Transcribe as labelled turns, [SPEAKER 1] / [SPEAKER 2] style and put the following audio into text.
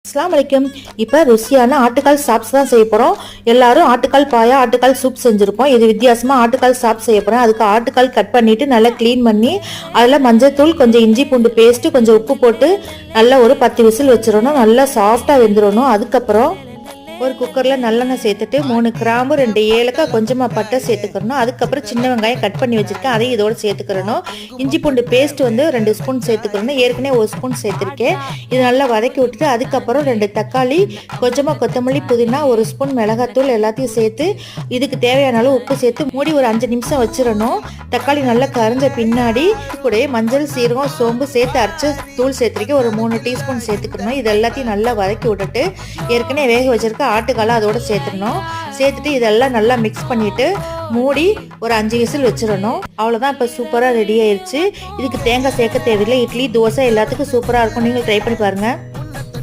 [SPEAKER 1] அஸ்ஸலாமு அலைக்கும். இப்போ ருசியான ஆட்டுக்கால் சாப்ஸ் தான் செய்ய போகிறோம். எல்லாரும் ஆட்டுக்கால் பாயா ஆட்டுக்கால் சூப் செஞ்சுருப்போம். இது வித்தியாசமாக ஆட்டுக்கால் சாப் செய்ய போகிறேன். அதுக்கு ஆட்டுக்கால் கட் பண்ணிவிட்டு நல்லா க்ளீன் பண்ணி அதில் மஞ்சள் தூள், கொஞ்சம் இஞ்சி பூண்டு பேஸ்ட்டு, கொஞ்சம் உப்பு போட்டு நல்லா ஒரு 10 விசில் வச்சிடணும். நல்லா சாஃப்டாக வெந்துடணும். அதுக்கப்புறம் ஒரு குக்கரில் நல்லெண்ணெய் சேர்த்துட்டு 3 கிராம்பு, 2 ஏலக்காய், கொஞ்சமாக பட்டை சேர்த்துக்கிறணும். அதுக்கப்புறம் சின்ன வெங்காயம் கட் பண்ணி வச்சுருக்கேன், அதையும் இதோடு சேர்த்துக்கிறணும். இஞ்சி பூண்டு பேஸ்ட் 2 ஸ்பூன் சேர்த்துக்கிறணும். ஏற்கனவே 1 ஸ்பூன் சேர்த்துருக்கேன். இது நல்லா வதக்கி விட்டுட்டு அதுக்கப்புறம் 2 தக்காளி, கொஞ்சமாக கொத்தமல்லி, புதினா, 1 ஸ்பூன் மிளகாத்தூள் எல்லாத்தையும் சேர்த்து இதுக்கு தேவையான அளவு உப்பு சேர்த்து மூடி ஒரு 5 நிமிஷம் வச்சிடணும். தக்காளி நல்லா கரைஞ்ச பின்னாடி கூட மஞ்சள், சீரகம், சோம்பு சேர்த்து அரைச்ச தூள் சேர்த்துருக்கேன். ஒரு 3 டீஸ்பூன் சேர்த்துக்கணும். இது எல்லாத்தையும் நல்லா வதக்கி விட்டுட்டு ஏற்கனவே வேக வச்சிருக்க ஆட்டுக்காலை அதோட சேர்த்துடணும். சேர்த்துட்டு இதெல்லாம் நல்லா மிக்ஸ் பண்ணிட்டு மூடி ஒரு 5 விசில் வச்சிடணும். அவ்வளோதான். இப்போ சூப்பராக ரெடி ஆயிடுச்சு. இதுக்கு தேங்காய் சேர்க்க தேவையில்லை. இட்லி, தோசை எல்லாத்துக்கும் சூப்பராக இருக்கும். நீங்கள் ட்ரை பண்ணி பாருங்கள்.